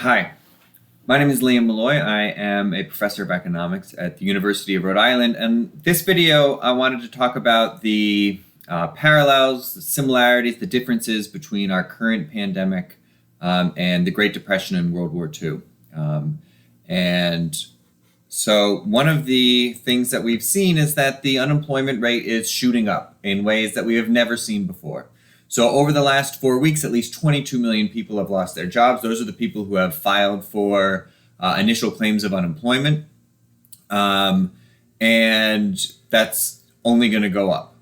Hi, my name is Liam Malloy. I am a professor of economics at the University of Rhode Island, and this video I wanted to talk about the parallels, the similarities, the differences between our current pandemic and the Great Depression and World War II. And so one of the things that we've seen is that the unemployment rate is shooting up in ways that we have never seen before. So over the last 4 weeks, at least 22 million people have lost their jobs. Those are the people who have filed for initial claims of unemployment. And that's only going to go up.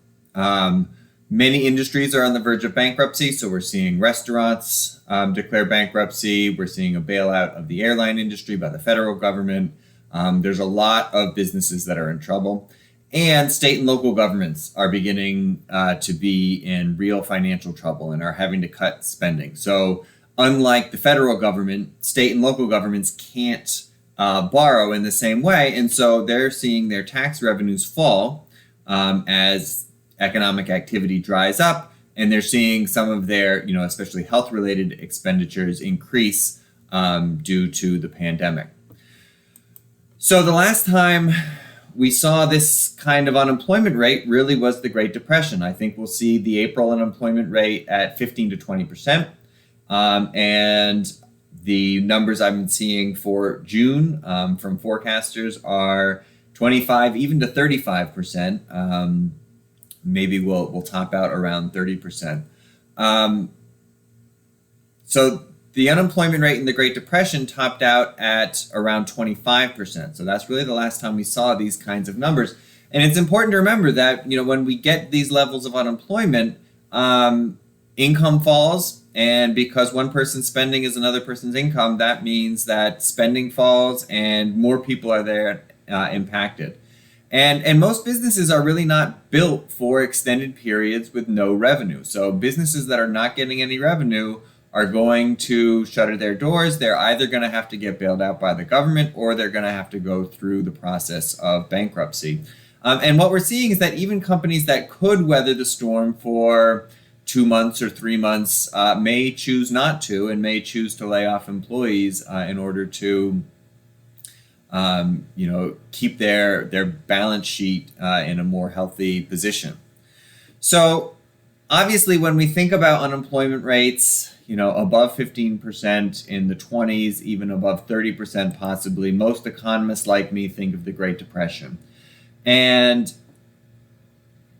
Many industries are on the verge of bankruptcy. So we're seeing restaurants declare bankruptcy. We're seeing a bailout of the airline industry by the federal government. There's a lot of businesses that are in trouble. And state and local governments are beginning to be in real financial trouble and are having to cut spending. So unlike the federal government, state and local governments can't borrow in the same way. And so they're seeing their tax revenues fall as economic activity dries up. And they're seeing some of their, especially health-related expenditures increase due to the pandemic. So the last time we saw this kind of unemployment rate really was the Great Depression. I think we'll see the April unemployment rate at 15 to 20%. And the numbers I've been seeing for June from forecasters are 25, even to 35%. Maybe we'll top out around 30%. So the unemployment rate in the Great Depression topped out at around 25%. So that's really the last time we saw these kinds of numbers. And it's important to remember that, when we get these levels of unemployment, income falls. And because one person's spending is another person's income, that means that spending falls and more people are there impacted. And most businesses are really not built for extended periods with no revenue. So businesses that are not getting any revenue are going to shutter their doors. They're either going to have to get bailed out by the government or they're going to have to go through the process of bankruptcy. And what we're seeing is that even companies that could weather the storm for 2 months or 3 months may choose not to and may choose to lay off employees in order to keep their balance sheet in a more healthy position. So obviously, when we think about unemployment rates, above 15%, in the 20s, even above 30% possibly, most economists like me think of the Great Depression. And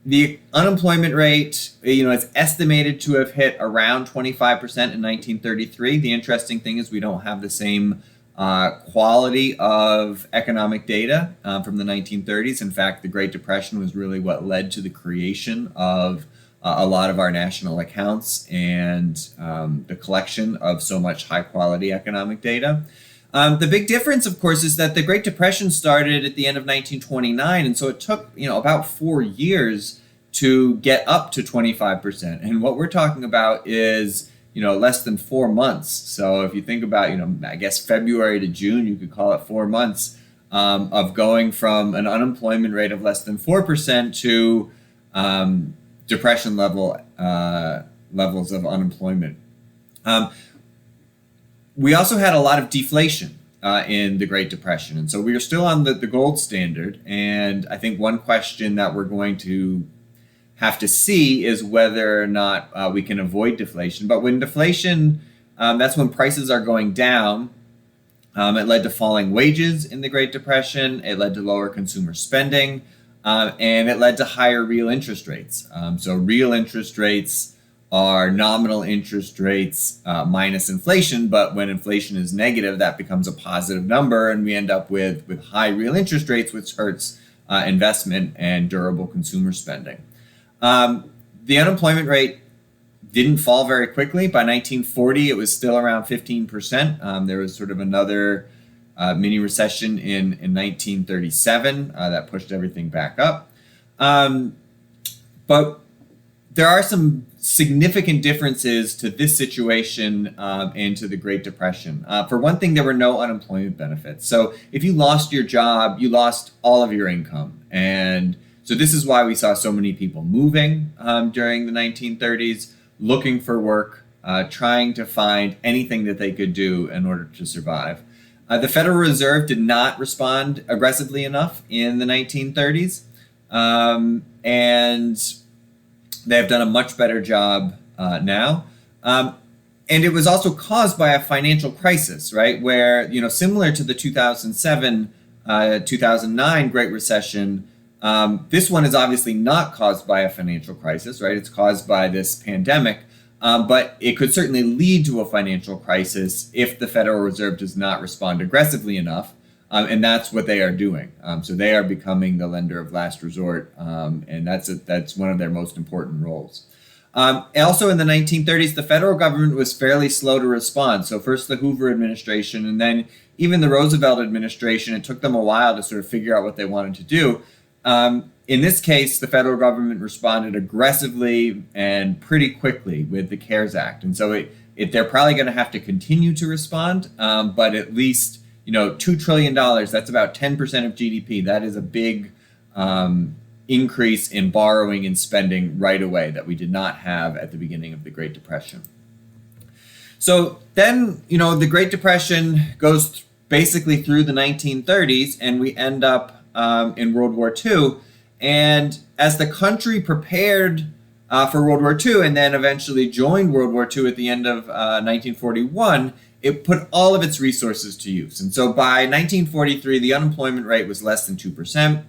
the unemployment rate, it's estimated to have hit around 25% in 1933. The interesting thing is we don't have the same quality of economic data from the 1930s. In fact, the Great Depression was really what led to the creation of a lot of our national accounts and the collection of so much high quality economic data. The big difference, of course, is that the Great Depression started at the end of 1929. And so it took, about 4 years to get up to 25%. And what we're talking about is, less than 4 months. So if you think about, I guess February to June, you could call it 4 months of going from an unemployment rate of less than 4% to depression levels of unemployment. We also had a lot of deflation in the Great Depression. And so we are still on the gold standard. And I think one question that we're going to have to see is whether or not we can avoid deflation. But when deflation, that's when prices are going down. It led to falling wages in the Great Depression. It led to lower consumer spending. And it led to higher real interest rates. So real interest rates are nominal interest rates minus inflation. But when inflation is negative, that becomes a positive number. And we end up with high real interest rates, which hurts investment and durable consumer spending. The unemployment rate didn't fall very quickly. By 1940, it was still around 15%. There was sort of another mini recession in 1937 that pushed everything back up. But there are some significant differences to this situation and to the Great Depression. For one thing, there were no unemployment benefits. So if you lost your job, you lost all of your income. And so this is why we saw so many people moving during the 1930s, looking for work, trying to find anything that they could do in order to survive. The Federal Reserve did not respond aggressively enough in the 1930s, and they've done a much better job now. And it was also caused by a financial crisis, right? Where, similar to the 2007, 2009 Great Recession, this one is obviously not caused by a financial crisis, right? It's caused by this pandemic, but it could certainly lead to a financial crisis if the Federal Reserve does not respond aggressively enough, and that's what they are doing. So they are becoming the lender of last resort, and that's one of their most important roles. Also in the 1930s, the federal government was fairly slow to respond. So first the Hoover administration, and then even the Roosevelt administration, it took them a while to sort of figure out what they wanted to do. In this case, the federal government responded aggressively and pretty quickly with the CARES Act. And so they're probably going to have to continue to respond, but at least, $2 trillion, that's about 10% of GDP. That is a big increase in borrowing and spending right away that we did not have at the beginning of the Great Depression. So then, the Great Depression goes basically through the 1930s, and we end up in World War II. And as the country prepared for World War II and then eventually joined World War II at the end of 1941, it put all of its resources to use. And so by 1943, the unemployment rate was less than 2%.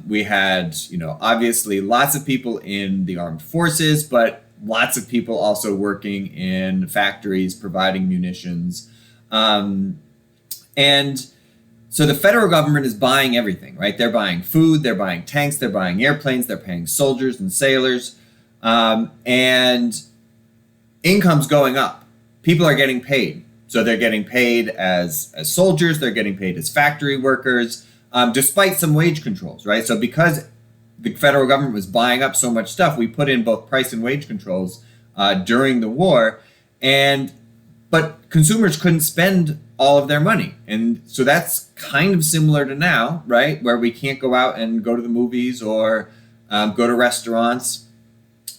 We had, obviously lots of people in the armed forces, but lots of people also working in factories, providing munitions. And so the federal government is buying everything, right? They're buying food, they're buying tanks, they're buying airplanes, they're paying soldiers and sailors, and income's going up. People are getting paid. So they're getting paid as soldiers, they're getting paid as factory workers, despite some wage controls, right? So because the federal government was buying up so much stuff, we put in both price and wage controls during the war, but consumers couldn't spend all of their money. And so that's kind of similar to now, right? Where we can't go out and go to the movies or go to restaurants.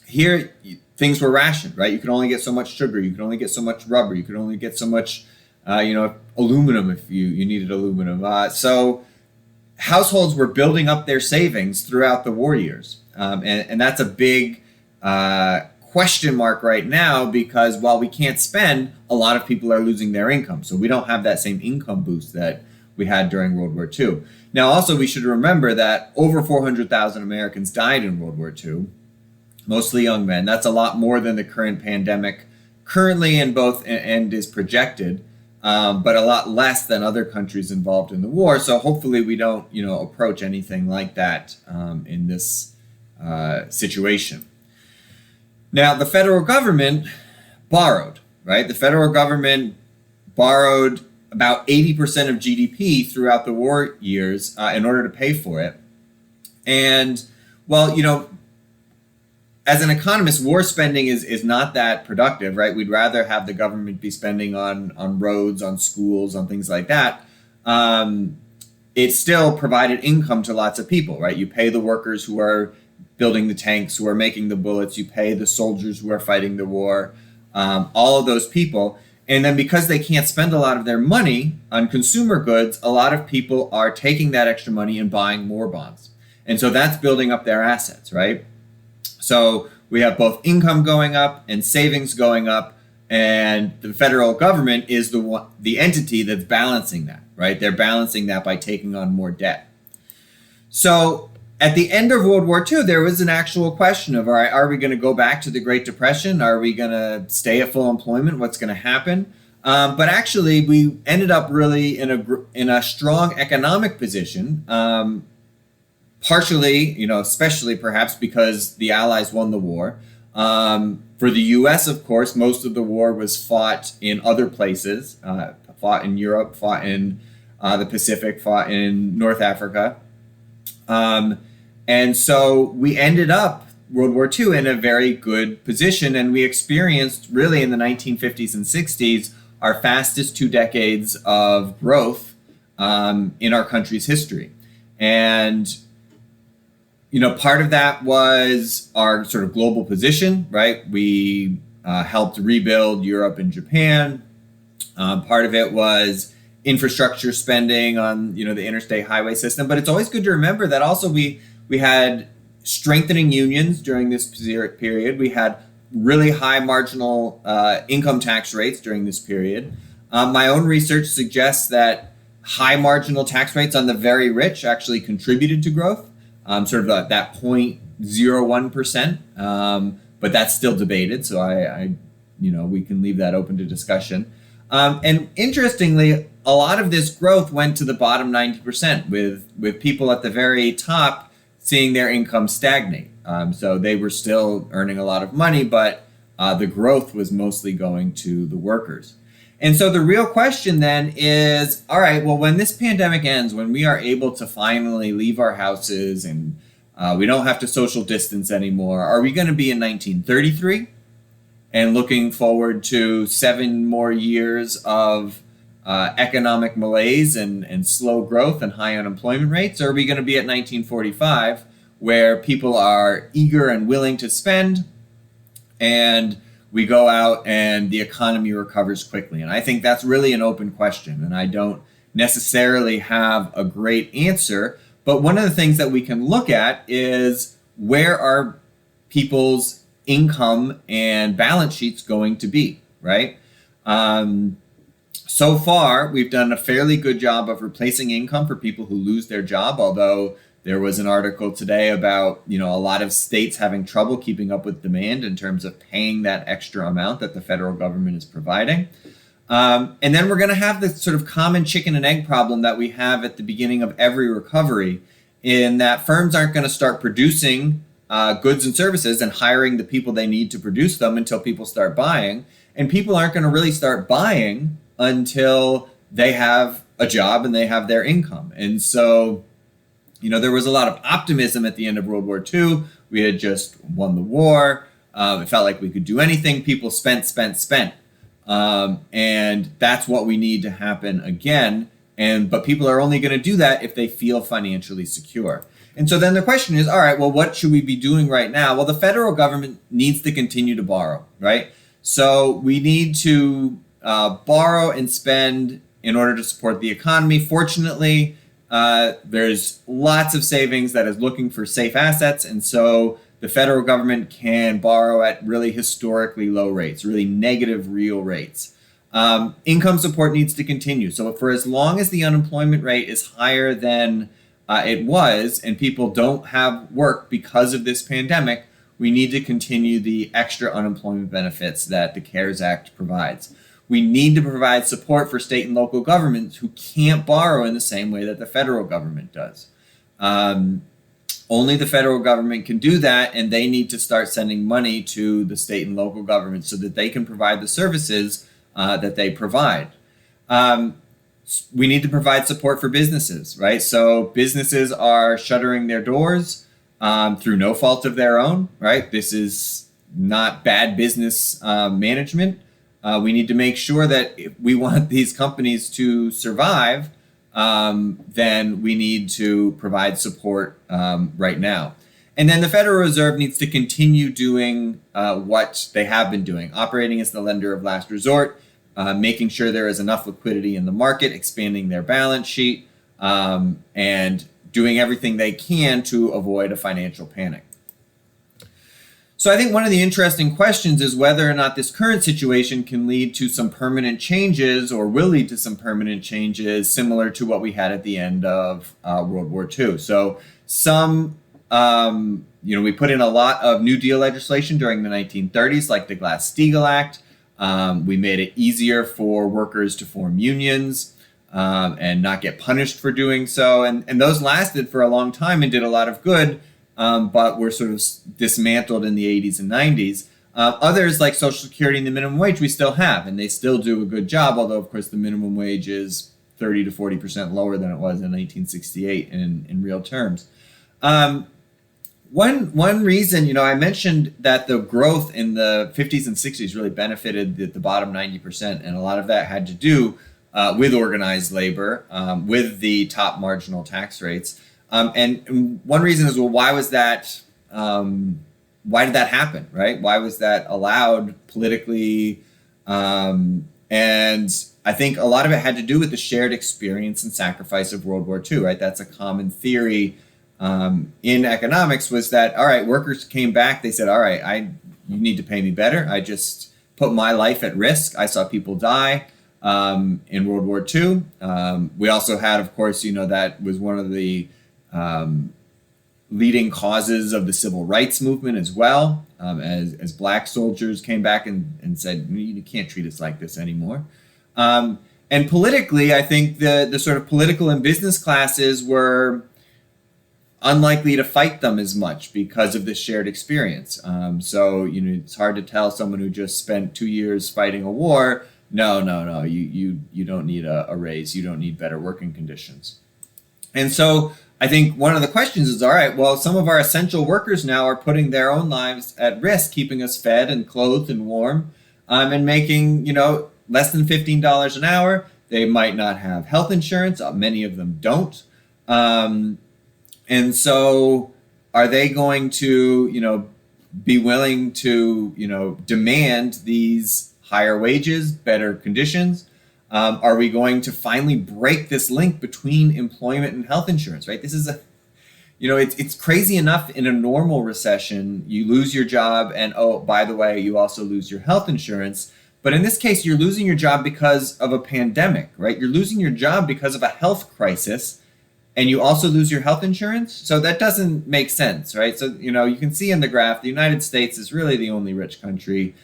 Here, things were rationed, right? You could only get so much sugar, you could only get so much rubber, you could only get so much, aluminum if you needed aluminum. So households were building up their savings throughout the war years. And that's a big question mark right now, because while we can't spend, a lot of people are losing their income. So we don't have that same income boost that we had during World War II. Now, also, we should remember that over 400,000 Americans died in World War II, mostly young men. That's a lot more than the current pandemic currently and is projected. But a lot less than other countries involved in the war. So hopefully we don't, approach anything like that in this situation. Now, the federal government borrowed, right? The federal government borrowed about 80% of GDP throughout the war years in order to pay for it. And, well, as an economist, war spending is not that productive, right? We'd rather have the government be spending on roads, on schools, on things like that. It still provided income to lots of people, right? You pay the workers who are building the tanks, who are making the bullets. You pay the soldiers who are fighting the war, all of those people. And then because they can't spend a lot of their money on consumer goods, a lot of people are taking that extra money and buying more bonds. And so that's building up their assets, right? So we have both income going up and savings going up, and the federal government is the entity that's balancing that, right? They're balancing that by taking on more debt. So at the end of World War II, there was an actual question of, all right, are we going to go back to the Great Depression? Are we going to stay at full employment? What's going to happen? But actually, we ended up really in a strong economic position. Partially, especially perhaps because the Allies won the war. For the U.S., of course, most of the war was fought in other places, fought in Europe, fought in the Pacific, fought in North Africa. And so we ended up World War II in a very good position, and we experienced really in the 1950s and 60s our fastest 2 decades of growth in our country's history. And part of that was our sort of global position, right? We helped rebuild Europe and Japan. Part of it was infrastructure spending on the interstate highway system. But it's always good to remember that also we had strengthening unions during this period. We had really high marginal income tax rates during this period. My own research suggests that high marginal tax rates on the very rich actually contributed to growth, sort of that 0.01%. But that's still debated, so I we can leave that open to discussion. And interestingly, a lot of this growth went to the bottom 90%, with people at the very top seeing their income stagnate. So they were still earning a lot of money, but the growth was mostly going to the workers. And so the real question then is, all right, well, when this pandemic ends, when we are able to finally leave our houses and we don't have to social distance anymore, are we going to be in 1933 and looking forward to 7 more years of economic malaise and slow growth and high unemployment rates? Or are we going to be at 1945 where people are eager and willing to spend and we go out and the economy recovers quickly? And I think that's really an open question, and I don't necessarily have a great answer. But one of the things that we can look at is, where are people's income and balance sheets going to be, right? So far, we've done a fairly good job of replacing income for people who lose their job, although there was an article today about, a lot of states having trouble keeping up with demand in terms of paying that extra amount that the federal government is providing. And then we're going to have this sort of common chicken and egg problem that we have at the beginning of every recovery, in that firms aren't going to start producing goods and services and hiring the people they need to produce them until people start buying. And people aren't going to really start buying until they have a job and they have their income. And so, there was a lot of optimism at the end of World War II. We had just won the war. It felt like we could do anything. People spent. And that's what we need to happen again. But people are only going to do that if they feel financially secure. And so then the question is, all right, well, what should we be doing right now? Well, the federal government needs to continue to borrow, right? So we need to borrow and spend in order to support the economy. Fortunately, there's lots of savings that is looking for safe assets. And so the federal government can borrow at really historically low rates, really negative real rates. Income support needs to continue. So for as long as the unemployment rate is higher than it was, and people don't have work because of this pandemic, we need to continue the extra unemployment benefits that the CARES Act provides. We need to provide support for state and local governments who can't borrow in the same way that the federal government does. Only the federal government can do that, and they need to start sending money to the state and local governments so that they can provide the services that they provide. We need to provide support for businesses, right? So businesses are shuttering their doors through no fault of their own, right? This is not bad business management. We need to make sure that if we want these companies to survive, then we need to provide support right now. And then the Federal Reserve needs to continue doing what they have been doing, operating as the lender of last resort, making sure there is enough liquidity in the market, expanding their balance sheet, and doing everything they can to avoid a financial panic. So I think one of the interesting questions is whether or not this current situation can lead to some permanent changes, or will lead to some permanent changes similar to what we had at the end of World War II. So we put in a lot of New Deal legislation during the 1930s, like the Glass-Steagall Act. We made it easier for workers to form unions and not get punished for doing so. And those lasted for a long time and did a lot of good. But were sort of dismantled in the 80s and 90s. Others, like Social Security and the minimum wage, we still have, and they still do a good job, although, of course, the minimum wage is 30 to 40% lower than it was in 1968 in real terms. One reason, I mentioned that the growth in the 50s and 60s really benefited the bottom 90%, and a lot of that had to do with organized labor, with the top marginal tax rates. And one reason is, well, why was that why did that happen, right? Why was that allowed politically? And I think a lot of it had to do with the shared experience and sacrifice of World War II, right? That's a common theory in economics, was that, all right, workers came back, they said, all right, you need to pay me better. I just put my life at risk. I saw people die in World War II. We also had, of course, that was one of the leading causes of the civil rights movement as well, as black soldiers came back and said, you can't treat us like this anymore. And politically, I think the sort of political and business classes were unlikely to fight them as much because of this shared experience. So, it's hard to tell someone who just spent 2 years fighting a war, no, you don't need a raise, you don't need better working conditions. And so I think one of the questions is, all right, well, some of our essential workers now are putting their own lives at risk, keeping us fed and clothed and warm, and making, less than $15 an hour. They might not have health insurance. Many of them don't. And so are they going to, be willing to, demand these higher wages, better conditions? Are we going to finally break this link between employment and health insurance, right? This is it's crazy enough in a normal recession, you lose your job and, oh, by the way, you also lose your health insurance. But in this case, you're losing your job because of a pandemic, right? You're losing your job because of a health crisis, and you also lose your health insurance. So that doesn't make sense, right? So, you can see in the graph, the United States is really the only rich country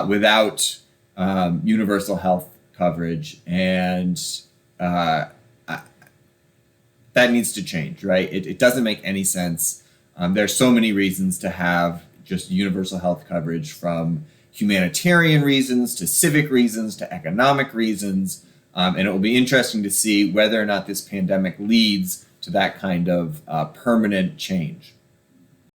without universal health coverage. And that needs to change, right? It doesn't make any sense. There's so many reasons to have just universal health coverage, from humanitarian reasons to civic reasons to economic reasons. And it will be interesting to see whether or not this pandemic leads to that kind of permanent change.